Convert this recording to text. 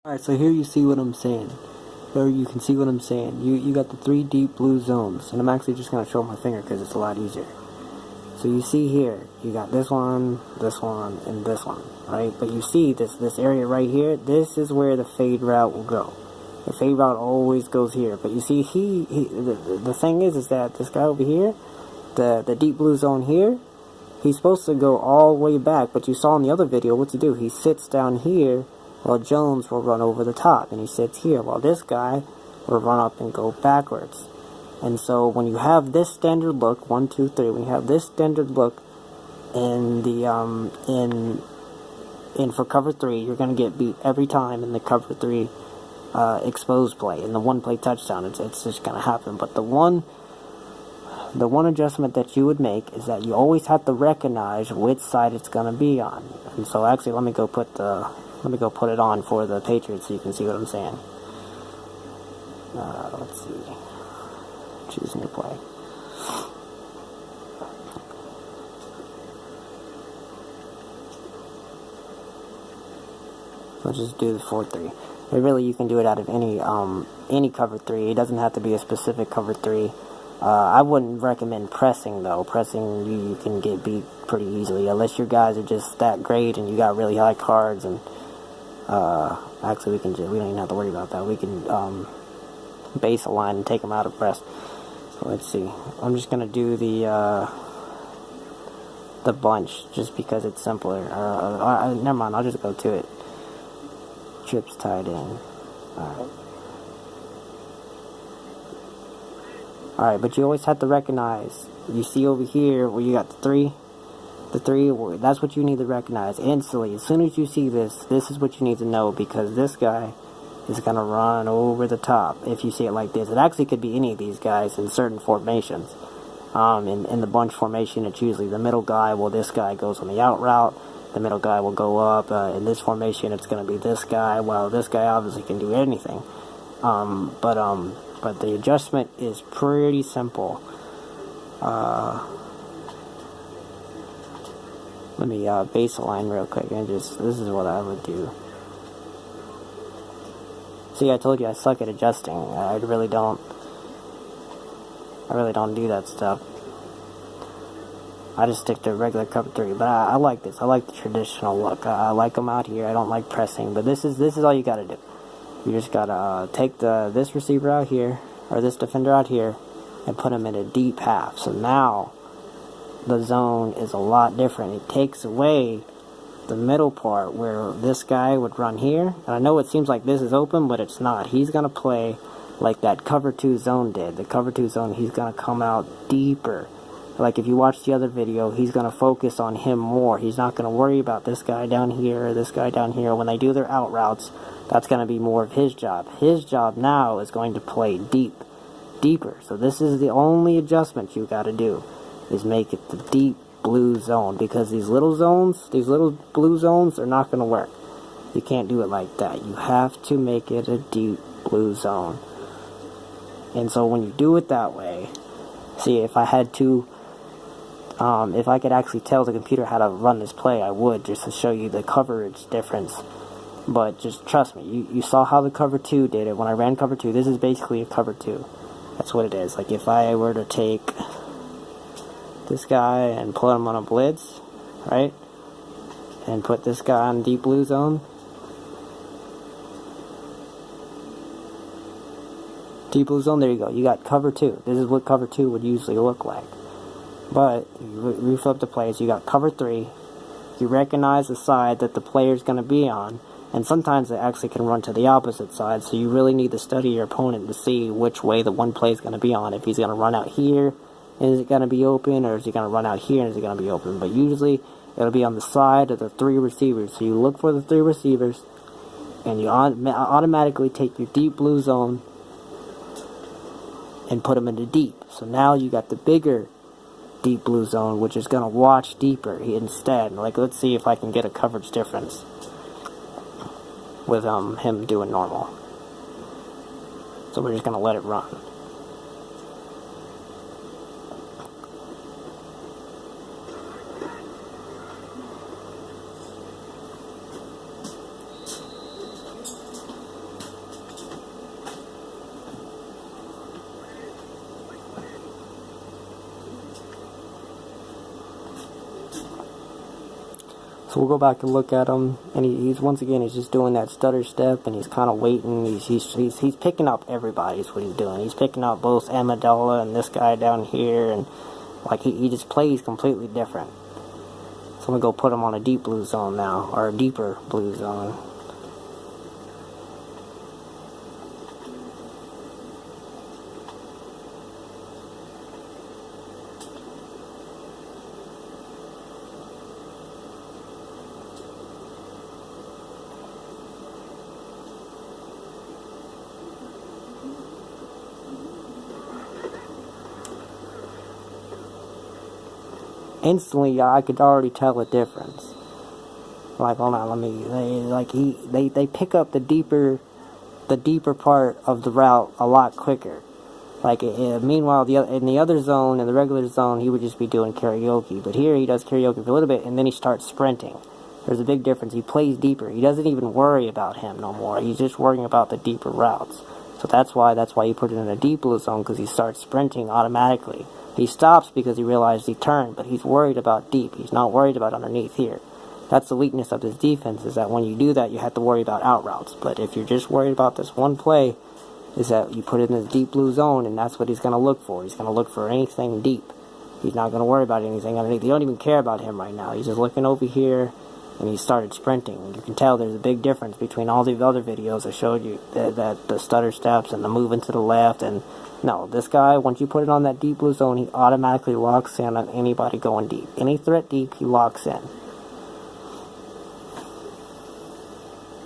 Alright, so here you see what I'm saying. Or you can see what I'm saying. You got the 3 deep blue zones. And I'm actually just going to show my finger because it's a lot easier. So you see here, you got this one, and this one, right? But you see this area right here, this is where the fade route will go. The fade route always goes here. But you see, the thing is that this guy over here, the deep blue zone here, he's supposed to go all the way back. But you saw in the other video, what's he do? He sits down here, while Jones will run over the top. And he sits here, while this guy will run up and go backwards. And so when you have this standard look, 1, 2, 3, when you have this standard look in the for cover 3, you're gonna get beat every time in the cover 3 exposed play, in the one play touchdown. It's just gonna happen. But the one adjustment that you would make is that you always have to recognize which side it's gonna be on. And so actually, let me go put it on for the Patriots so you can see what I'm saying. Let's see. Choose new play. Let's just do the 4-3. But really, you can do it out of any cover 3. It doesn't have to be a specific cover 3. I wouldn't recommend pressing though. Pressing, you can get beat pretty easily unless your guys are just that great and you got really high cards. And actually, we don't even have to worry about that. We can base a line and take them out of press. So let's see. I'm just gonna do the bunch just because it's simpler. Never mind. I'll just go to it. Trips tied in. Alright, but you always have to recognize. You see over here where you got the 3. The 3. That's what you need to recognize instantly. As soon as you see this is what you need to know, because this guy is going to run over the top if you see it like this. It actually could be any of these guys in certain formations. In the bunch formation, it's usually the middle guy. Well, this guy goes on the out route. The middle guy will go up. In this formation, it's going to be this guy. Well, this guy obviously can do anything. But the adjustment is pretty simple. Let me base align real quick and this is what I would do. See, I told you I suck at adjusting. I really don't do that stuff. I just stick to regular cover 3. But I like this. I like the traditional look. I like them out here. I don't like pressing. But this is all you gotta do. You just gotta take this receiver out here, or this defender out here, and put him in a deep half. So now the zone is a lot different. It takes away the middle part where this guy would run here. And I know it seems like this is open, but it's not. He's going to play like that cover 2 zone did. The cover 2 zone, he's going to come out deeper. Like if you watch the other video, he's going to focus on him more. He's not going to worry about this guy down here or this guy down here. When they do their out routes, that's going to be more of his job. His job now is going to play deeper. So this is the only adjustment you got to do, is make it the deep blue zone, because these little blue zones are not going to work. You can't do it like that. You have to make it a deep blue zone. And so when you do it that way, see, if I had to, if I could actually tell the computer how to run this play, I would, just to show you the coverage difference. But just trust me, you saw how the cover 2 did it. When I ran cover 2, this is basically a cover 2. That's what it is. Like if I were to take this guy and put him on a blitz, right? And put this guy on deep blue zone. Deep blue zone, there you go. You got cover 2. This is what cover 2 would usually look like. But you reflip the plays. You got cover 3. You recognize the side that the player's going to be on. And sometimes they actually can run to the opposite side. So you really need to study your opponent to see which way the one play is going to be on. If he's going to run out here, is it going to be open, or is he going to run out here and is it going to be open? But usually it'll be on the side of the 3 receivers. So you look for the 3 receivers and you automatically take your deep blue zone and put them into deep. So now you got the bigger deep blue zone, which is going to watch deeper instead. Like, let's see if I can get a coverage difference with him doing normal. So we're just going to let it run. So we'll go back and look at him, and he's once again, he's just doing that stutter step, and he's kind of waiting. He's picking up everybody is what he's doing. He's picking up both Amendola and this guy down here, and like he just plays completely different. So I'm gonna go put him on a deep blue zone now, or a deeper blue zone. Instantly, I could already tell a difference. Like, hold on, let me. They pick up the deeper part of the route a lot quicker. Like, meanwhile, in the other zone, in the regular zone, he would just be doing karaoke. But here, he does karaoke for a little bit, and then he starts sprinting. There's a big difference. He plays deeper. He doesn't even worry about him no more. He's just worrying about the deeper routes. So that's why you put it in a deep blue zone, because he starts sprinting automatically. He stops because he realized he turned, but he's worried about deep. He's not worried about underneath here. That's the weakness of this defense, is that when you do that, you have to worry about out routes. But if you're just worried about this one play, is that you put it in this deep blue zone, and that's what he's going to look for. He's going to look for anything deep. He's not going to worry about anything underneath. You don't even care about him right now. He's just looking over here, and he started sprinting. You can tell there's a big difference between all the other videos I showed you, that the stutter steps and the moving to the left. And no, this guy, once you put it on that deep blue zone, he automatically locks in on anybody going deep. Any threat deep, he locks in.